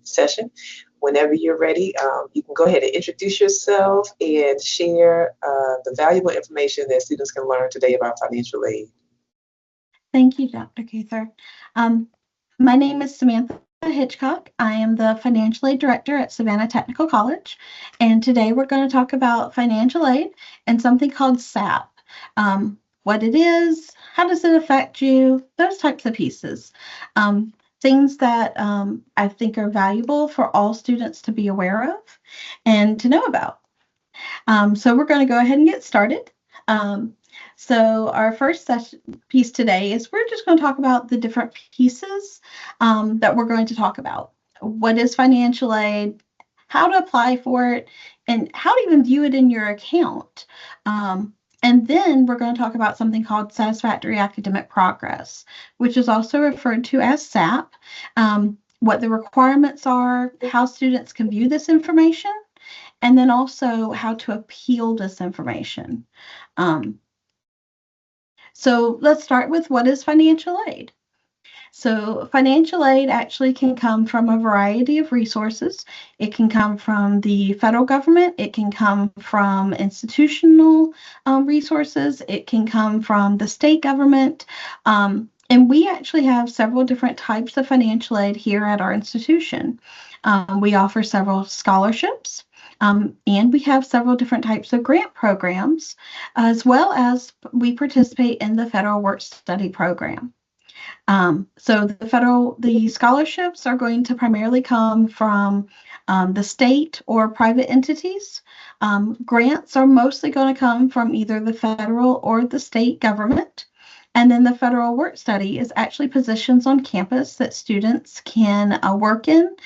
session. Whenever you're ready, you can go ahead and introduce yourself and share the valuable information that students can learn today about financial aid. Thank you, Dr. Cather. My name is Samantha Hitchcock. I am the Financial Aid Director at Savannah Technical College, and today we're going to talk about financial aid and something called SAP. What it is, how does it affect you, those types of pieces. Things that I think are valuable for all students to be aware of and to know about. So we're going to go ahead and get started. So our first piece today is we're just going to talk about the different pieces that we're going to talk about. What is financial aid, how to apply for it, and how to even view it in your account. And then we're going to talk about something called Satisfactory Academic Progress, which is also referred to as SAP, what the requirements are, how students can view this information, and then also how to appeal this information. So let's start with what is financial aid. So financial aid actually can come from a variety of resources. It can come from the federal government. It can come from institutional resources. It can come from the state government. And we actually have several different types of financial aid here at our institution. We offer several scholarships. And we have several different types of grant programs, as well as we participate in the federal work-study program. So the scholarships are going to primarily come from the state or private entities. Grants are mostly going to come from either the federal or the state government. And then the federal work study is actually positions on campus that students can work in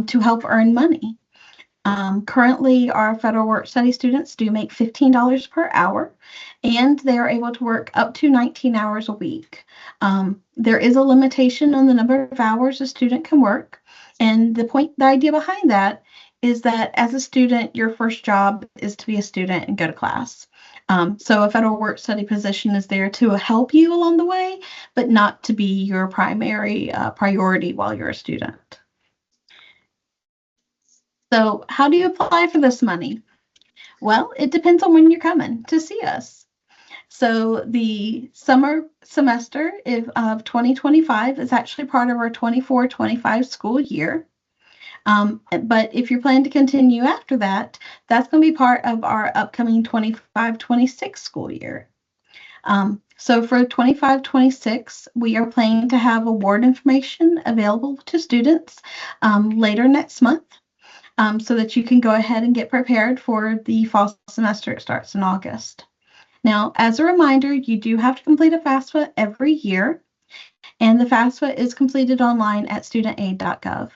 to help earn money. Currently, our federal work study students do make $15 per hour, and they are able to work up to 19 hours a week. There is a limitation on the number of hours a student can work, and the idea behind that is that as a student, your first job is to be a student and go to class. So a federal work study position is there to help you along the way, but not to be your primary priority while you're a student. So how do you apply for this money? Well, it depends on when you're coming to see us. So the summer semester of 2025 is actually part of our 24-25 school year. But if you're planning to continue after that, that's going to be part of our upcoming 25-26 school year. So for 25-26, we are planning to have award information available to students later next month. So that you can go ahead and get prepared for the fall semester. It starts in August. Now, as a reminder, you do have to complete a FAFSA every year, and the FAFSA is completed online at studentaid.gov.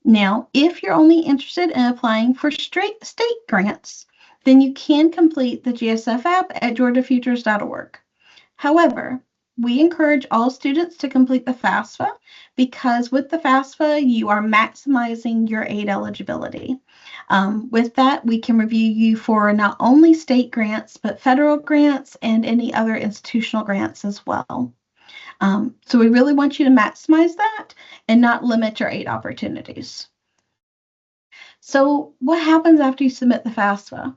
Now, if you're only interested in applying for straight state grants, then you can complete the GSF app at georgiafutures.org. However, we encourage all students to complete the FAFSA because with the FAFSA, you are maximizing your aid eligibility. With that, we can review you for not only state grants, but federal grants and any other institutional grants as well. So we really want you to maximize that and not limit your aid opportunities. So what happens after you submit the FAFSA?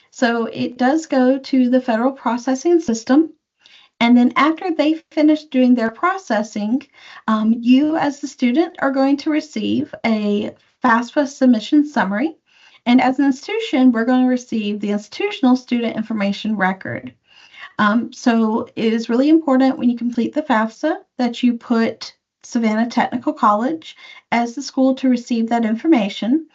So it does go to the federal processing system. And then after they finish doing their processing, you as the student are going to receive a FAFSA submission summary. And as an institution, we're going to receive the institutional student information record. So it is really important when you complete the FAFSA that you put Savannah Technical College as the school to receive that information,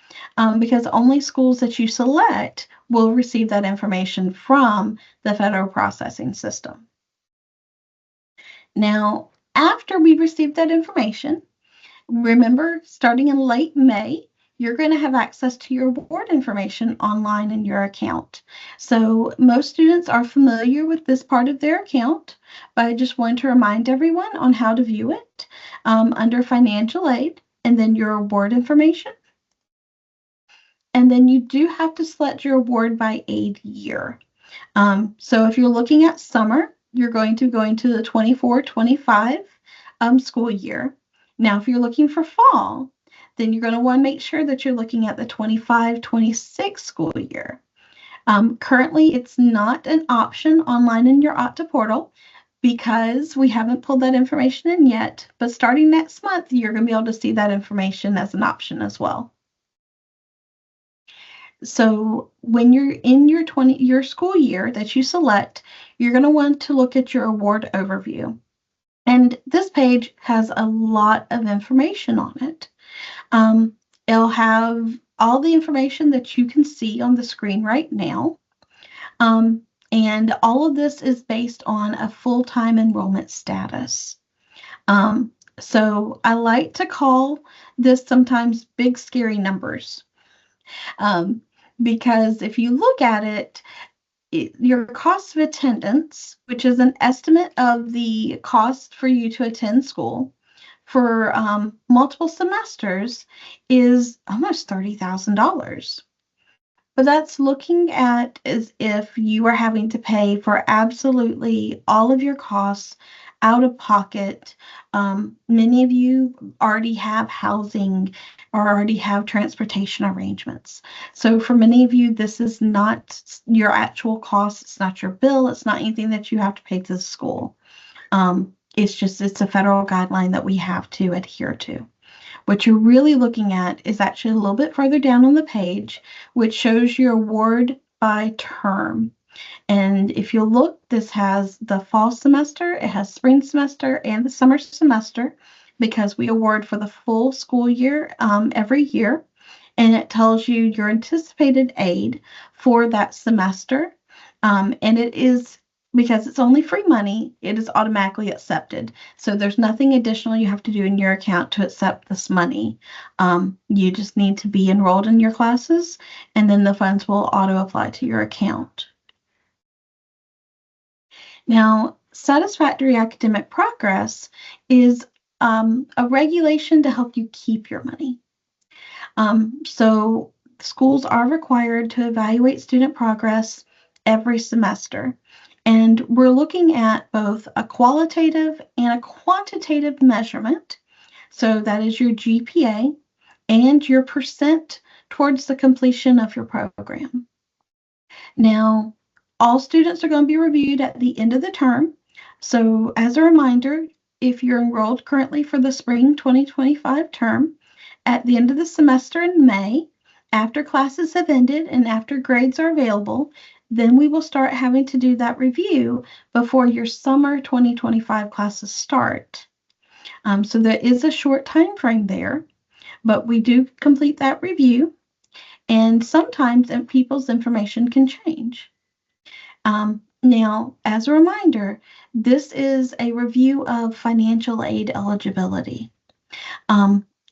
because only schools that you select will receive that information from the federal processing system. Now, after we receive that information, remember, starting in late May, you're going to have access to your award information online in your account. So most students are familiar with this part of their account, but I just want to remind everyone on how to view it under financial aid and then your award information. And then you do have to select your award by aid year. So if you're looking at summer, you're going to go into the 24-25 school year. Now, if you're looking for fall, then you're going to want to make sure that you're looking at the 25-26 school year. Currently, it's not an option online in your Okta portal because we haven't pulled that information in yet. But starting next month, you're going to be able to see that information as an option as well. So when you're in your school year that you select, you're going to want to look at your award overview. And this page has a lot of information on it. It'll have all the information that you can see on the screen right now. And all of this is based on a full-time enrollment status. So I like to call this sometimes big, scary numbers. Because if you look at it, your cost of attendance, which is an estimate of the cost for you to attend school for multiple semesters, is almost $30,000. But that's looking at as if you are having to pay for absolutely all of your costs out of pocket. Many of you already have housing or already have transportation arrangements. So for many of you, this is not your actual cost. It's not your bill. It's not anything that you have to pay to the school. It's a federal guideline that we have to adhere to. What you're really looking at is actually a little bit further down on the page, which shows your award by term. And if you look, this has the fall semester, it has spring semester, and the summer semester, because we award for the full school year every year. And it tells you your anticipated aid for that semester. And it is, because it's only free money, it is automatically accepted. So there's nothing additional you have to do in your account to accept this money. You just need to be enrolled in your classes, and then the funds will auto-apply to your account. Now, satisfactory academic progress is a regulation to help you keep your money. So schools are required to evaluate student progress every semester. And we're looking at both a qualitative and a quantitative measurement. So that is your GPA and your percent towards the completion of your program. Now, all students are going to be reviewed at the end of the term. So as a reminder, if you're enrolled currently for the spring 2025 term, at the end of the semester in May, after classes have ended and after grades are available, then we will start having to do that review before your summer 2025 classes start. So there is a short time frame there, but we do complete that review, and sometimes people's information can change. Now, as a reminder, this is a review of financial aid eligibility.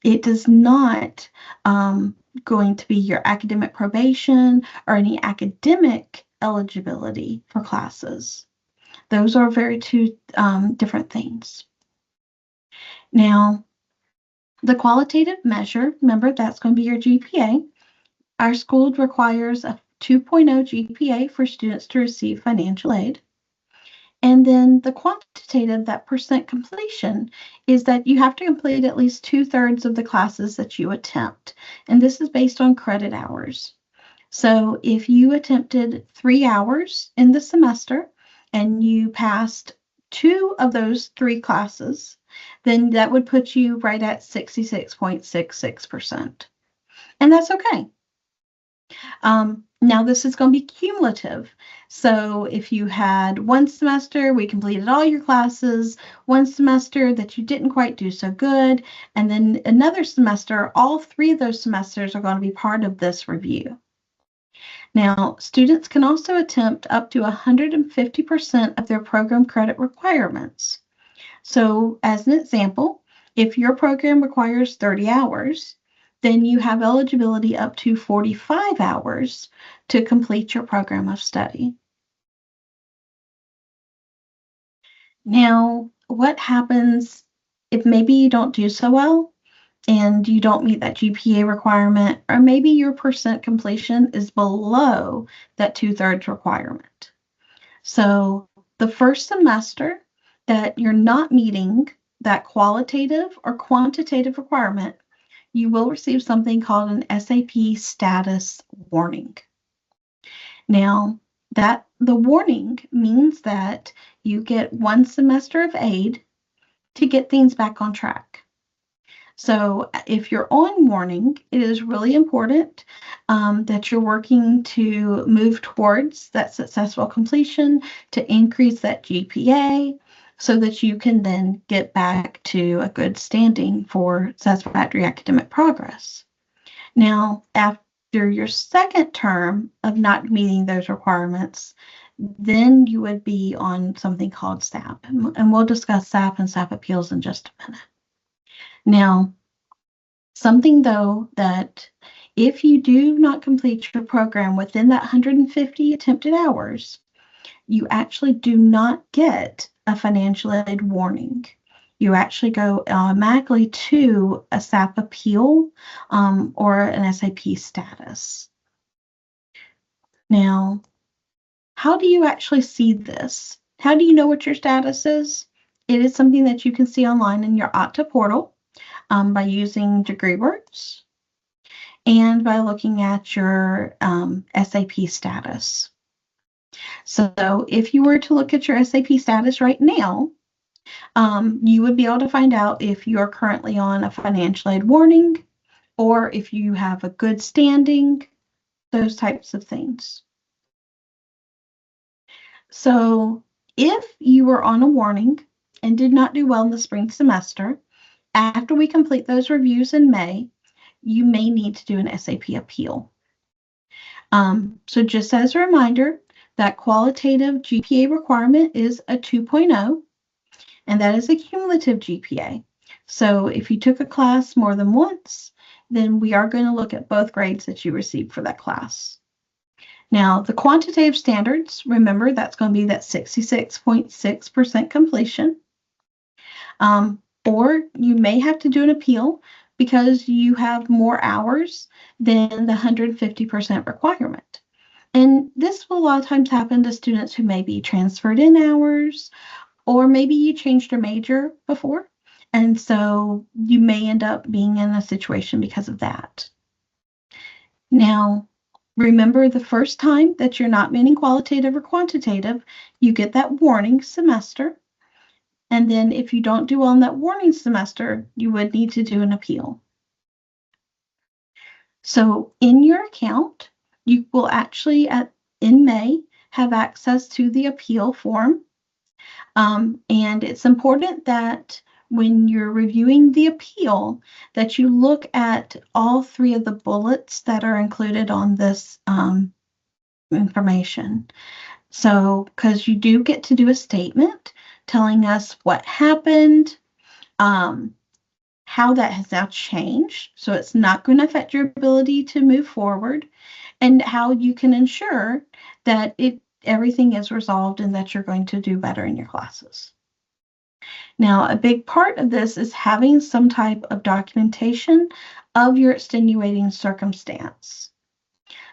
It does not going to be your academic probation or any academic eligibility for classes. Those are two different things. Now, the qualitative measure, remember, that's going to be your GPA. Our school requires a 2.0 GPA for students to receive financial aid. And then the quantitative, that percent completion, is that you have to complete at least 2/3 of the classes that you attempt. And this is based on credit hours. So if you attempted 3 hours in the semester and you passed 2 of those 3 classes, then that would put you right at 66.66%. And that's okay. Now this is going to be cumulative. So if you had one semester, we completed all your classes, one semester that you didn't quite do so good, and then another semester, all 3 of those semesters are going to be part of this review. Now, students can also attempt up to 150% of their program credit requirements. So as an example, if your program requires 30 hours, then you have eligibility up to 45 hours to complete your program of study. Now, what happens if maybe you don't do so well and you don't meet that GPA requirement, or maybe your percent completion is below that 2/3 requirement? So the first semester that you're not meeting that qualitative or quantitative requirement, you will receive something called an SAP status warning. Now, the warning means that you get 1 semester of aid to get things back on track. So if you're on warning, it is really important that you're working to move towards that successful completion, to increase that GPA, so that you can then get back to a good standing for satisfactory academic progress. Now, after your second term of not meeting those requirements, then you would be on something called SAP. And we'll discuss SAP and SAP appeals in just a minute. Now, something though that if you do not complete your program within that 150 attempted hours, you actually do not get a financial aid warning. You actually go automatically to a SAP appeal or an SAP status. Now, how do you actually see this? How do you know what your status is? It is something that you can see online in your Okta portal by using degree words and by looking at your SAP status. So if you were to look at your SAP status right now, you would be able to find out if you're currently on a financial aid warning or if you have a good standing, those types of things. So if you were on a warning and did not do well in the spring semester, after we complete those reviews in May, you may need to do an SAP appeal. So just as a reminder, that qualitative GPA requirement is a 2.0, and that is a cumulative GPA. So if you took a class more than once, then we are going to look at both grades that you received for that class. Now, the quantitative standards, remember, that's going to be that 66.6% completion. Or you may have to do an appeal because you have more hours than the 150% requirement. And this will a lot of times happen to students who may be transferred in hours, or maybe you changed your major before. And so you may end up being in a situation because of that. Now, remember, the first time that you're not meeting qualitative or quantitative, you get that warning semester. And then if you don't do well in that warning semester, you would need to do an appeal. So in your account, you will actually, in May, have access to the appeal form. And it's important that when you're reviewing the appeal, that you look at all 3 of the bullets that are included on this information. So, because you do get to do a statement telling us what happened, how that has now changed, so it's not going to affect your ability to move forward, and how you can ensure that everything is resolved and that you're going to do better in your classes. Now, a big part of this is having some type of documentation of your extenuating circumstance.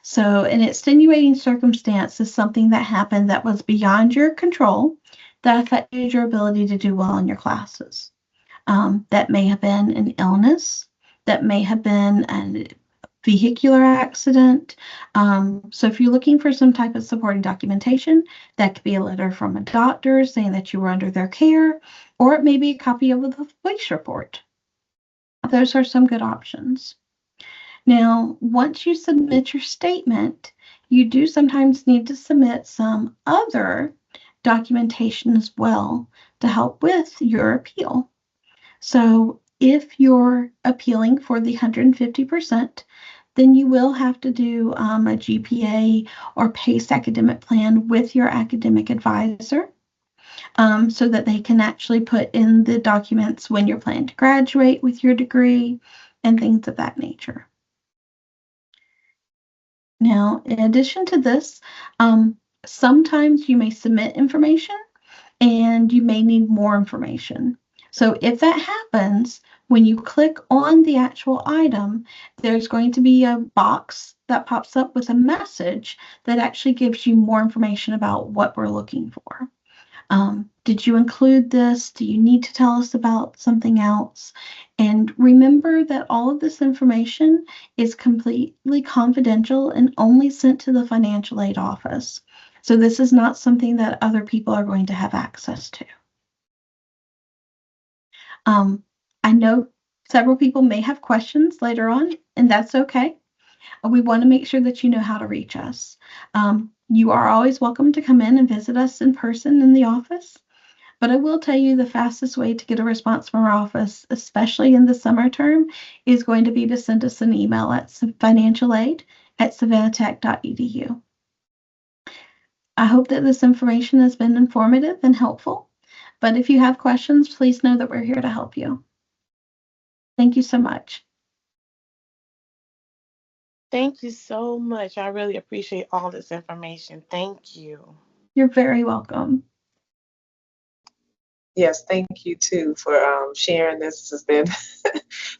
So an extenuating circumstance is something that happened that was beyond your control that affected your ability to do well in your classes. That may have been an illness, that may have been a vehicular accident. So if you're looking for some type of supporting documentation, that could be a letter from a doctor saying that you were under their care, or it may be a copy of the police report. Those are some good options. Now, once you submit your statement, you do sometimes need to submit some other documentation as well to help with your appeal. So if you're appealing for the 150%, then you will have to do a GPA or PACE academic plan with your academic advisor so that they can actually put in the documents when you're planning to graduate with your degree and things of that nature. Now, in addition to this, sometimes you may submit information and you may need more information. So if that happens, when you click on the actual item, there's going to be a box that pops up with a message that actually gives you more information about what we're looking for. Did you include this? Do you need to tell us about something else? And remember that all of this information is completely confidential and only sent to the financial aid office. So this is not something that other people are going to have access to. I know several people may have questions later on, and that's okay. We want to make sure that you know how to reach us. You are always welcome to come in and visit us in person in the office. But I will tell you the fastest way to get a response from our office, especially in the summer term, is going to be to send us an email at financialaid@savannatech.edu. I hope that this information has been informative and helpful. But if you have questions, please know that we're here to help you. Thank you so much. Thank you so much. I really appreciate all this information. Thank you. You're very welcome. Yes, thank you too for sharing this. This has been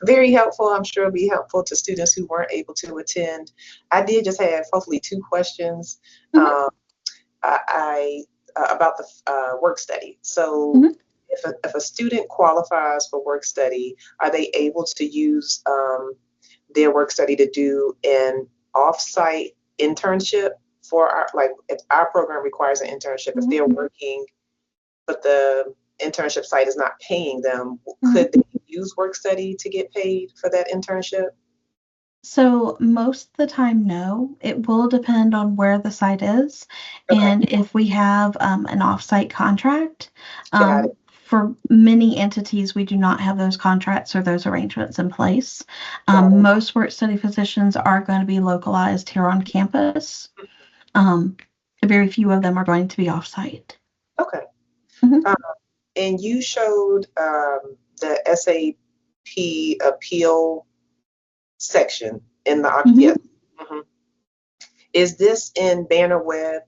very helpful. I'm sure it'll be helpful to students who weren't able to attend. I did just have hopefully 2 questions about the work study. So if a student qualifies for work study, are they able to use their work study to do an off-site internship for if our program requires an internship, if they're working, but the internship site is not paying them, could they use work study to get paid for that internship? So most of the time, no. It will depend on where the site is and if we have an off-site contract. Got it. For many entities, we do not have those contracts or those arrangements in place. Most work study positions are going to be localized here on campus. Very few of them are going to be off-site. Okay. And you showed the SAP appeal section in the Is this in Bannerweb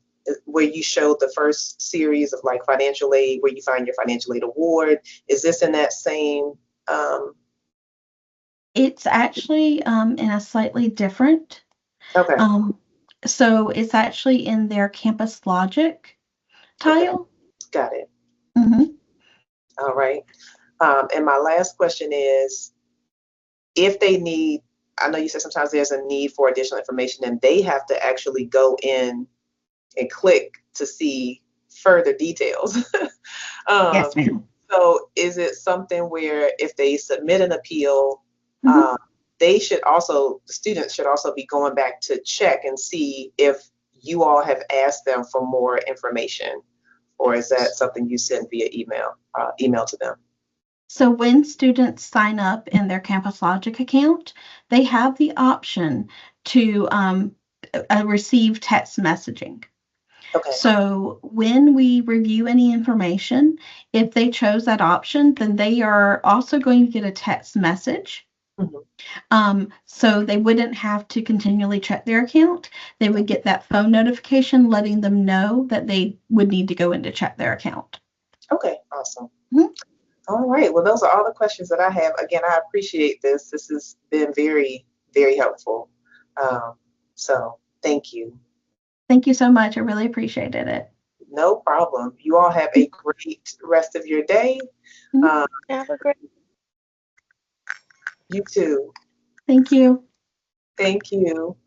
where you showed the first series of like financial aid, where you find your financial aid award? Is this in that same? It's actually in a slightly different. Okay. So it's actually in their campus logic tile. Okay. Got it. All right. And my last question is, if they need, I know you said sometimes there's a need for additional information and they have to actually go in and click to see further details. Yes, ma'am. So is it something where if they submit an appeal, the students should also be going back to check and see if you all have asked them for more information, or is that something you send via email to them? So when students sign up in their Campus Logic account, they have the option to receive text messaging. Okay. So when we review any information, if they chose that option, then they are also going to get a text message. So they wouldn't have to continually check their account. They would get that phone notification letting them know that they would need to go in to check their account. Okay, awesome. All right. Well, those are all the questions that I have. Again, I appreciate this. This has been very, very helpful. So thank you. Thank you so much. I really appreciated it. No problem. You all have a great rest of your day. Have a great. You too. Thank you. Thank you.